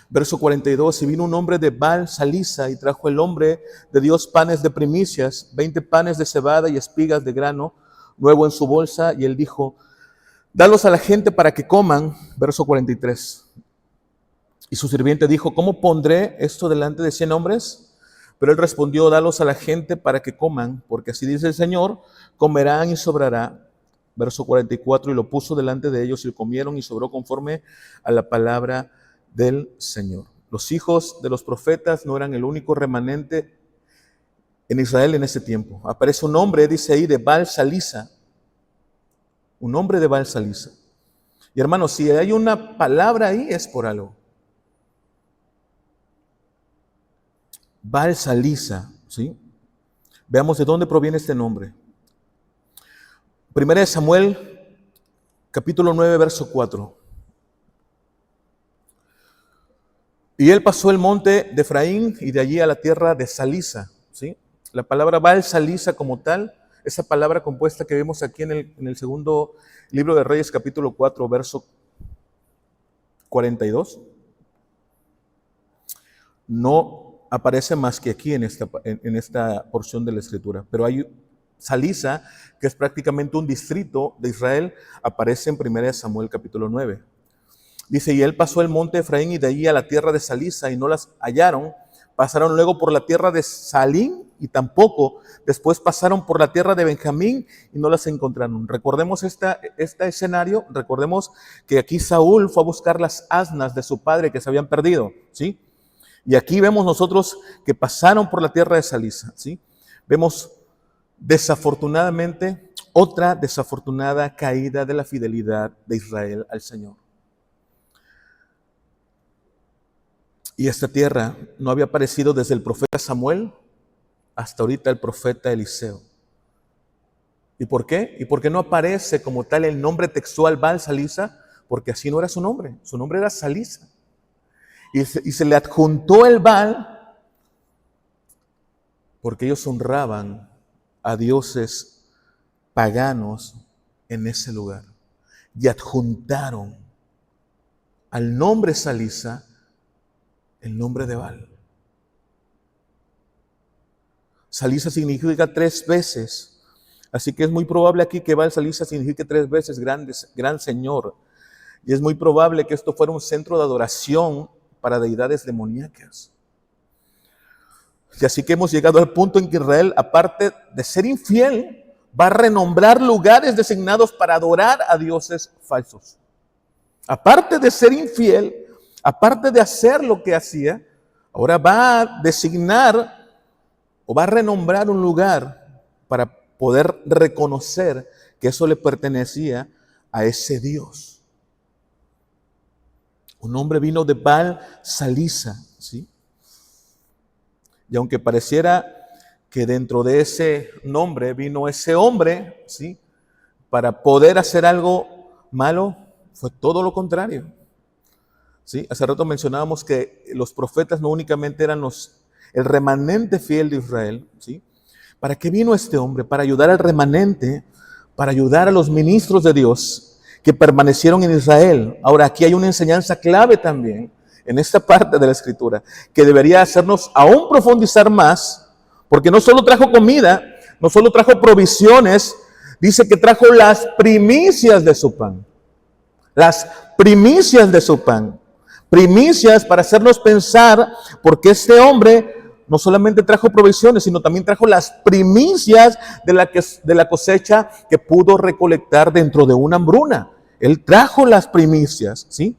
A: Verso 42, y vino un hombre de Baal Salisa y trajo el hombre de Dios panes de primicias, 20 panes de cebada y espigas de grano nuevo en su bolsa, y él dijo, dalos a la gente para que coman. Verso 43. Y su sirviente dijo, ¿cómo pondré esto delante de 100 hombres? Pero él respondió, dalos a la gente para que coman, porque así dice el Señor, comerán y sobrará. Verso 44, y lo puso delante de ellos y comieron y sobró conforme a la palabra del Señor. Los hijos de los profetas no eran el único remanente en Israel en ese tiempo. Aparece un hombre, dice ahí, de Baal Salisa. Un hombre de Baal Salisa. Y hermanos, si hay una palabra ahí es por algo. Baal Salisa, ¿sí? Veamos de dónde proviene este nombre. Primera de Samuel, capítulo 9, verso 4. Y él pasó el monte de Efraín y de allí a la tierra de Salisa, ¿sí? La palabra Baal Salisa como tal, esa palabra compuesta que vemos aquí en el segundo libro de Reyes, capítulo 4, verso 42, no aparece más que aquí en esta porción de la Escritura. Pero hay Salisa, que es prácticamente un distrito de Israel, aparece en 1 Samuel capítulo 9. Dice, y él pasó el monte de Efraín y de allí a la tierra de Salisa y no las hallaron. Pasaron luego por la tierra de Salim y tampoco. Después pasaron por la tierra de Benjamín y no las encontraron. Recordemos este escenario, recordemos que aquí Saúl fue a buscar las asnas de su padre que se habían perdido, ¿sí? Y aquí vemos nosotros que pasaron por la tierra de Salisa, ¿sí? Vemos desafortunadamente otra desafortunada caída de la fidelidad de Israel al Señor. Y esta tierra no había aparecido desde el profeta Samuel hasta ahorita el profeta Eliseo. ¿Y por qué? ¿Y por qué no aparece como tal el nombre textual Baal Salisa? Porque así no era su nombre era Salisa. Y se le adjuntó el Baal porque ellos honraban a dioses paganos en ese lugar. Y adjuntaron al nombre Salisa el nombre de Baal. Salisa significa 3 veces. Así que es muy probable aquí que Baal Salisa signifique 3 veces gran Señor. Y es muy probable que esto fuera un centro de adoración para deidades demoníacas. Y así que hemos llegado al punto en que Israel, aparte de ser infiel, va a renombrar lugares designados para adorar a dioses falsos. Aparte de ser infiel, aparte de hacer lo que hacía, ahora va a designar o va a renombrar un lugar para poder reconocer que eso le pertenecía a ese Dios. Un hombre vino de Baal Salisa, ¿sí? Y aunque pareciera que dentro de ese nombre vino ese hombre, ¿sí?, para poder hacer algo malo, fue todo lo contrario. ¿Sí? Hace rato mencionábamos que los profetas no únicamente eran el remanente fiel de Israel, ¿sí? ¿Para qué vino este hombre? Para ayudar al remanente, para ayudar a los ministros de Dios que permanecieron en Israel. Ahora, aquí hay una enseñanza clave también en esta parte de la Escritura que debería hacernos aún profundizar más, porque no solo trajo comida, no solo trajo provisiones, dice que trajo las primicias de su pan. Las primicias de su pan. Primicias para hacernos pensar, porque este hombre no solamente trajo provisiones, sino también trajo las primicias de la cosecha que pudo recolectar dentro de una hambruna. Él trajo las primicias, ¿sí?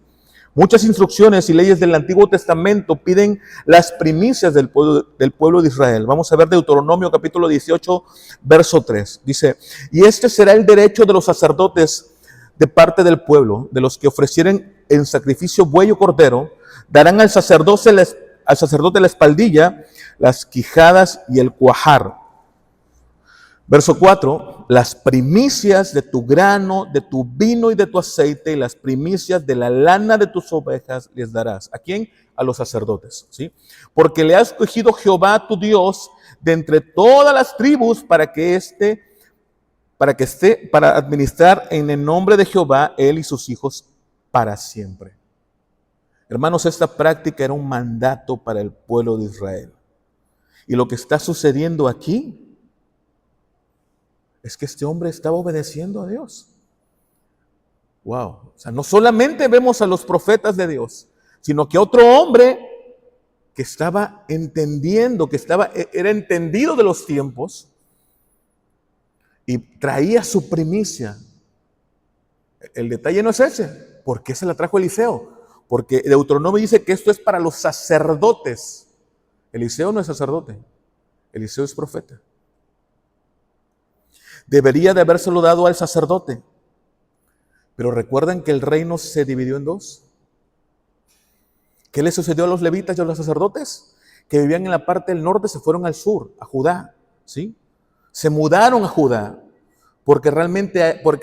A: Muchas instrucciones y leyes del Antiguo Testamento piden las primicias del pueblo de Israel. Vamos a ver Deuteronomio capítulo 18, verso 3. Dice, y este será el derecho de los sacerdotes de parte del pueblo, de los que ofrecieren en sacrificio buey o cordero, darán al sacerdote la espaldilla, las quijadas y el cuajar. Verso 4, las primicias de tu grano, de tu vino y de tu aceite, y las primicias de la lana de tus ovejas les darás. ¿A quién? A los sacerdotes, ¿sí? Porque le ha escogido Jehová tu Dios de entre todas las tribus para administrar en el nombre de Jehová él y sus hijos para siempre. Hermanos, esta práctica era un mandato para el pueblo de Israel. Y lo que está sucediendo aquí es que este hombre estaba obedeciendo a Dios. Wow. O sea, no solamente vemos a los profetas de Dios, sino que otro hombre que estaba entendiendo, era entendido de los tiempos y traía su primicia. El detalle no es ese. ¿Por qué se la trajo Eliseo? Porque Deuteronomio dice que esto es para los sacerdotes. Eliseo no es sacerdote, Eliseo es profeta. Debería de habérselo dado al sacerdote. Pero recuerden que el reino se dividió en dos. ¿Qué le sucedió a los levitas y a los sacerdotes? Que vivían en la parte del norte, se fueron al sur, a Judá, ¿sí? Se mudaron a Judá, porque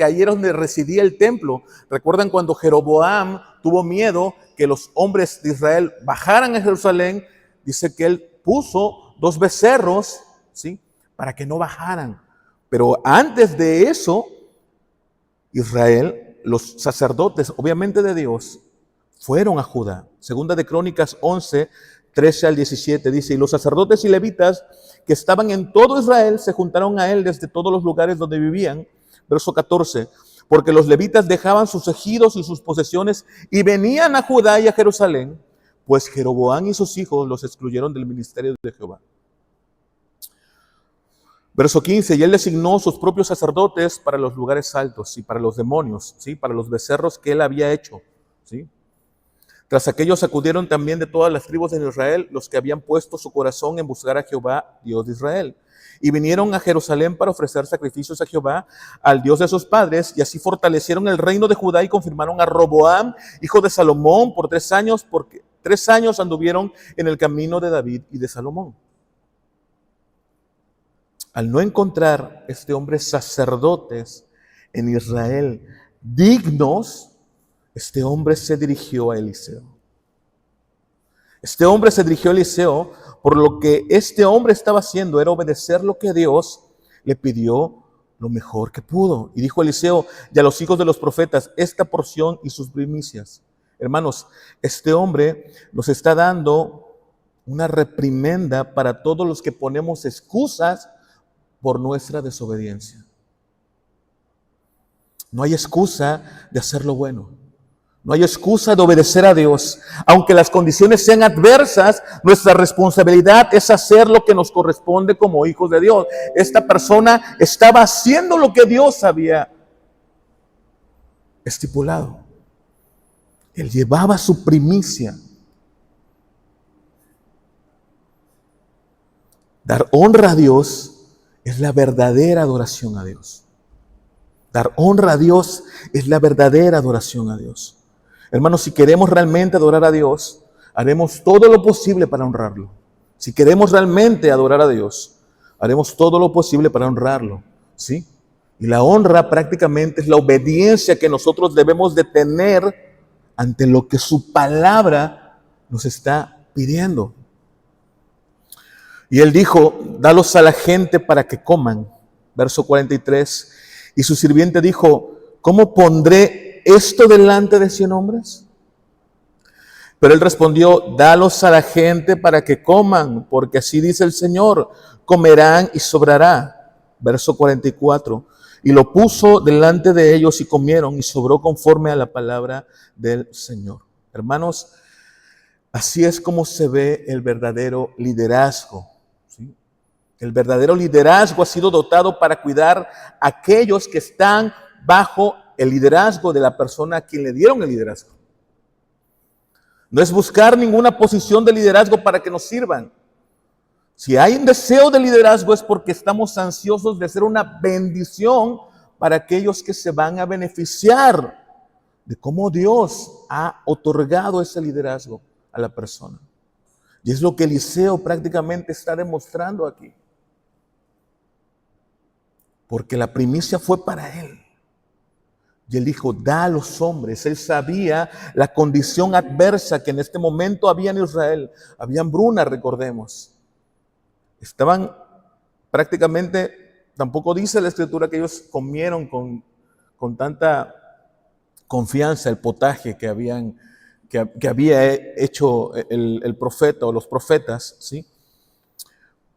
A: ahí era donde residía el templo. ¿Recuerdan cuando Jeroboam tuvo miedo que los hombres de Israel bajaran a Jerusalén? Dice que él puso 2 becerros, ¿sí? Para que no bajaran. Pero antes de eso, Israel, los sacerdotes, obviamente de Dios, fueron a Judá. Segunda de Crónicas 11, 13 al 17 dice, y los sacerdotes y levitas que estaban en todo Israel se juntaron a él desde todos los lugares donde vivían. Verso 14, porque los levitas dejaban sus ejidos y sus posesiones y venían a Judá y a Jerusalén, pues Jeroboam y sus hijos los excluyeron del ministerio de Jehová. Verso 15, y él designó sus propios sacerdotes para los lugares altos y para los demonios, ¿sí? Para los becerros que él había hecho, ¿sí? Tras aquellos acudieron también de todas las tribus de Israel los que habían puesto su corazón en buscar a Jehová, Dios de Israel. Y vinieron a Jerusalén para ofrecer sacrificios a Jehová, al Dios de sus padres, y así fortalecieron el reino de Judá y confirmaron a Roboam, hijo de Salomón, por 3 años, porque 3 años anduvieron en el camino de David y de Salomón. Al no encontrar este hombre sacerdotes en Israel dignos, este hombre se dirigió a Eliseo. Este hombre se dirigió a Eliseo, por lo que este hombre estaba haciendo era obedecer lo que Dios le pidió lo mejor que pudo. Y dijo Eliseo y a los hijos de los profetas, esta porción y sus primicias. Hermanos, este hombre nos está dando una reprimenda para todos los que ponemos excusas por nuestra desobediencia. No hay excusa de hacer lo bueno. No hay excusa de obedecer a Dios. Aunque las condiciones sean adversas, nuestra responsabilidad es hacer lo que nos corresponde como hijos de Dios. Esta persona estaba haciendo lo que Dios había estipulado. Él llevaba su primicia. Dar honra a Dios es la verdadera adoración a Dios. Dar honra a Dios es la verdadera adoración a Dios. Hermanos, si queremos realmente adorar a Dios, haremos todo lo posible para honrarlo. Si queremos realmente adorar a Dios, haremos todo lo posible para honrarlo, ¿sí? Y la honra prácticamente es la obediencia que nosotros debemos de tener ante lo que su palabra nos está pidiendo. Y él dijo, dalos a la gente para que coman. Verso 43. Y su sirviente dijo, ¿cómo pondré esto delante de 100 hombres? Pero él respondió, dalos a la gente para que coman, porque así dice el Señor, comerán y sobrará. Verso 44. Y lo puso delante de ellos y comieron y sobró conforme a la palabra del Señor. Hermanos, así es como se ve el verdadero liderazgo. ¿Sí? El verdadero liderazgo ha sido dotado para cuidar a aquellos que están bajo el liderazgo de la persona a quien le dieron el liderazgo. No es buscar ninguna posición de liderazgo para que nos sirvan. Si hay un deseo de liderazgo es porque estamos ansiosos de ser una bendición para aquellos que se van a beneficiar de cómo Dios ha otorgado ese liderazgo a la persona. Y es lo que Eliseo prácticamente está demostrando aquí. Porque la primicia fue para él. Y él dijo, da a los hombres. Él sabía la condición adversa que en este momento había en Israel. Había hambruna, recordemos. Estaban prácticamente, tampoco dice la escritura que ellos comieron con tanta confianza el potaje que había hecho el profeta o los profetas, ¿sí?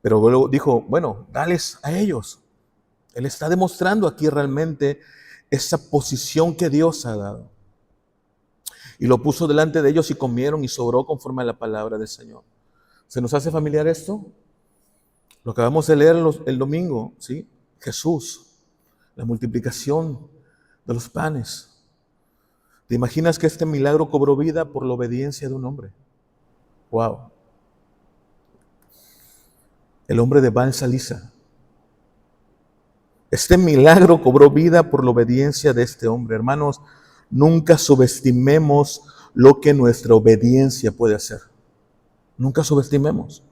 A: Pero luego dijo, bueno, dales a ellos. Él está demostrando aquí realmente esa posición que Dios ha dado. Y lo puso delante de ellos y comieron y sobró conforme a la palabra del Señor. ¿Se nos hace familiar esto? Lo acabamos de leer el domingo, ¿sí? Jesús, la multiplicación de los panes. ¿Te imaginas que este milagro cobró vida por la obediencia de un hombre? ¡Wow! El hombre de Baal-Salisa. Este milagro cobró vida por la obediencia de este hombre. Hermanos, nunca subestimemos lo que nuestra obediencia puede hacer. Nunca subestimemos.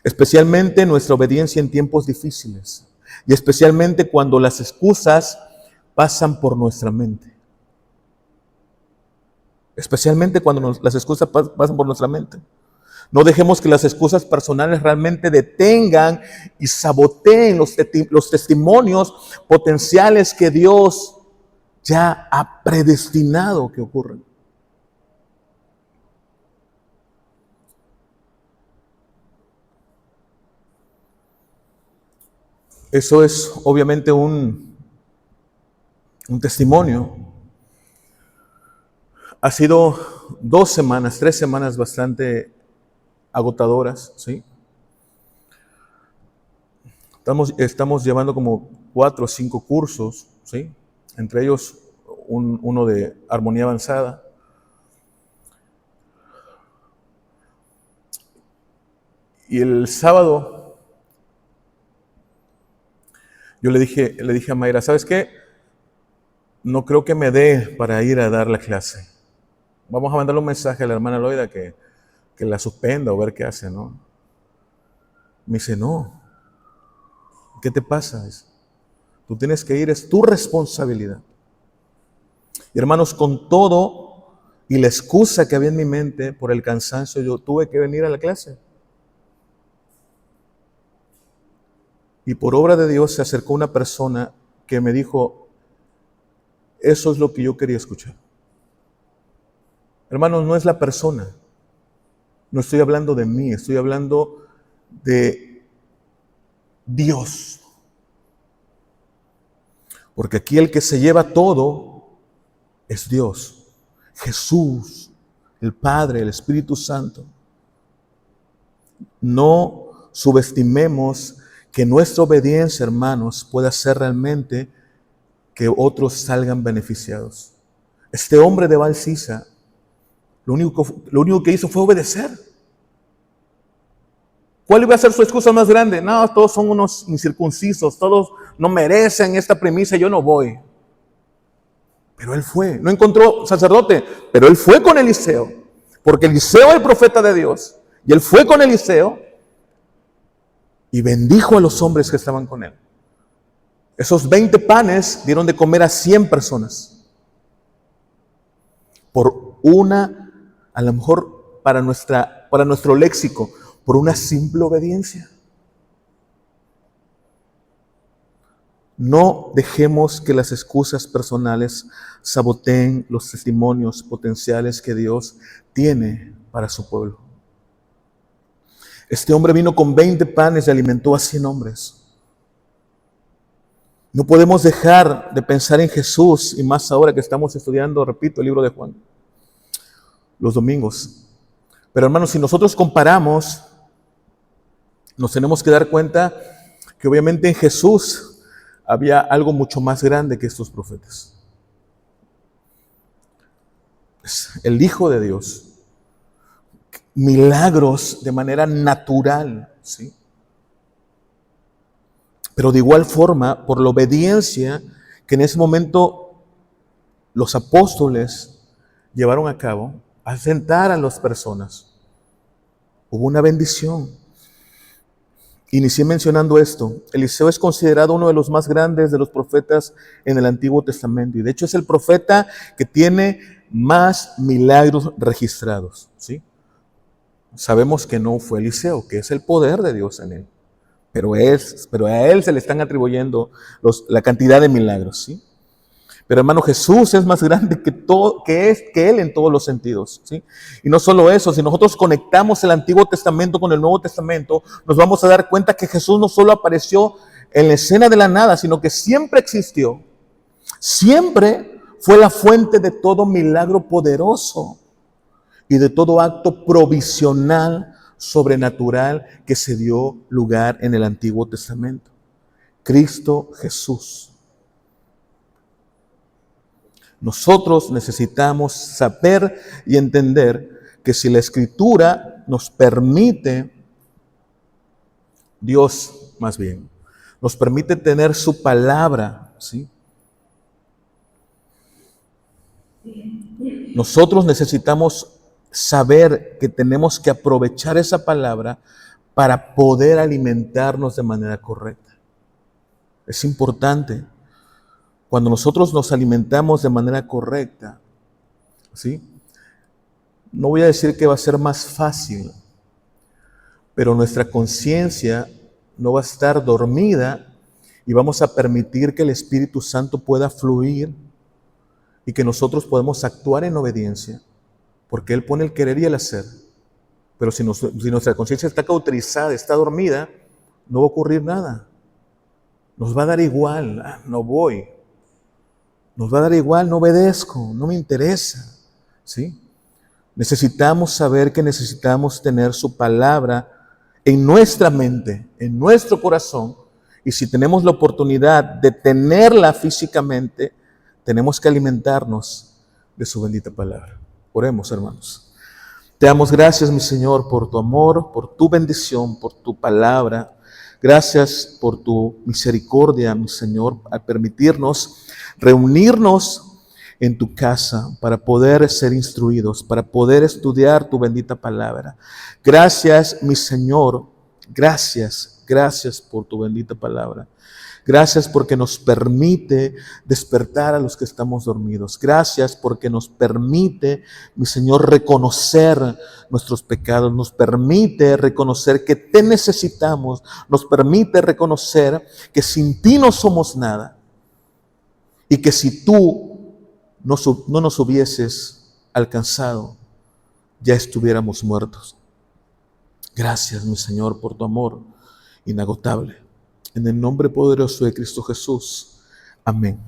A: Especialmente nuestra obediencia en tiempos difíciles. Y especialmente cuando las excusas pasan por nuestra mente. Especialmente cuando las excusas pasan por nuestra mente. No dejemos que las excusas personales realmente detengan y saboteen los testimonios potenciales que Dios ya ha predestinado que ocurran. Eso es obviamente un testimonio. Ha sido 2 semanas, 3 semanas bastante agotadoras, ¿sí? Estamos llevando como 4 o 5 cursos, ¿sí? Entre ellos uno de armonía avanzada. Y el sábado yo le dije a Mayra, ¿sabes qué? No creo que me dé para ir a dar la clase. Vamos a mandarle un mensaje a la hermana Loida que la suspenda o ver qué hace, ¿no? Me dice, no. ¿Qué te pasa? Tú tienes que ir, es tu responsabilidad. Y hermanos, con todo y la excusa que había en mi mente por el cansancio, yo tuve que venir a la clase. Y por obra de Dios se acercó una persona que me dijo, eso es lo que yo quería escuchar. Hermanos, no es la persona. No estoy hablando de mí, estoy hablando de Dios. Porque aquí el que se lleva todo es Dios. Jesús, el Padre, el Espíritu Santo. No subestimemos que nuestra obediencia, hermanos, pueda hacer realmente que otros salgan beneficiados. Este hombre de Baal-Sisa, lo único que hizo fue obedecer. ¿Cuál iba a ser su excusa más grande? No, todos son unos incircuncisos, todos no merecen esta premisa, yo no voy. Pero él fue, no encontró sacerdote, pero él fue con Eliseo, porque Eliseo es el profeta de Dios, y él fue con Eliseo y bendijo a los hombres que estaban con él. Esos 20 panes dieron de comer a 100 personas. Por una, a lo mejor para nuestro léxico, por una simple obediencia. No dejemos que las excusas personales saboteen los testimonios potenciales que Dios tiene para su pueblo. Este hombre vino con 20 panes y alimentó a 100 hombres. No podemos dejar de pensar en Jesús, y más ahora que estamos estudiando, repito, el libro de Juan, los domingos. Pero hermanos, si nosotros comparamos, nos tenemos que dar cuenta que obviamente en Jesús había algo mucho más grande que estos profetas. Es el Hijo de Dios, milagros de manera natural, ¿sí? Pero de igual forma, por la obediencia que en ese momento los apóstoles llevaron a cabo, al sentar a las personas, hubo una bendición. Inicié mencionando esto. Eliseo es considerado uno de los más grandes de los profetas en el Antiguo Testamento. Y de hecho es el profeta que tiene más milagros registrados, ¿sí? Sabemos que no fue Eliseo, que es el poder de Dios en él. Pero a él se le están atribuyendo la cantidad de milagros, ¿sí? Pero hermano, Jesús es más grande que Él en todos los sentidos, ¿sí? Y no solo eso, si nosotros conectamos el Antiguo Testamento con el Nuevo Testamento, nos vamos a dar cuenta que Jesús no solo apareció en la escena de la nada, sino que siempre existió. Siempre fue la fuente de todo milagro poderoso y de todo acto provisional, sobrenatural que se dio lugar en el Antiguo Testamento. Cristo Jesús. Nosotros necesitamos saber y entender que si la Escritura nos permite, Dios más bien, nos permite tener su palabra, ¿sí? Nosotros necesitamos saber que tenemos que aprovechar esa palabra para poder alimentarnos de manera correcta. Es importante. Cuando nosotros nos alimentamos de manera correcta, ¿sí? No voy a decir que va a ser más fácil, pero nuestra conciencia no va a estar dormida y vamos a permitir que el Espíritu Santo pueda fluir y que nosotros podamos actuar en obediencia, porque Él pone el querer y el hacer. Pero si nuestra conciencia está cauterizada, está dormida, no va a ocurrir nada. Nos va a dar igual, no voy. Nos va a dar igual, no obedezco, no me interesa, ¿sí? Necesitamos saber que necesitamos tener su palabra en nuestra mente, en nuestro corazón, y si tenemos la oportunidad de tenerla físicamente, tenemos que alimentarnos de su bendita palabra. Oremos, hermanos. Te damos gracias, mi Señor, por tu amor, por tu bendición, por tu palabra. Gracias por tu misericordia, mi Señor, al permitirnos reunirnos en tu casa para poder ser instruidos, para poder estudiar tu bendita palabra. Gracias, mi Señor, gracias por tu bendita palabra. Gracias porque nos permite despertar a los que estamos dormidos. Gracias porque nos permite, mi Señor, reconocer nuestros pecados. Nos permite reconocer que te necesitamos. Nos permite reconocer que sin ti no somos nada. Y que si tú no nos hubieses alcanzado, ya estuviéramos muertos. Gracias, mi Señor, por tu amor inagotable. En el nombre poderoso de Cristo Jesús. Amén.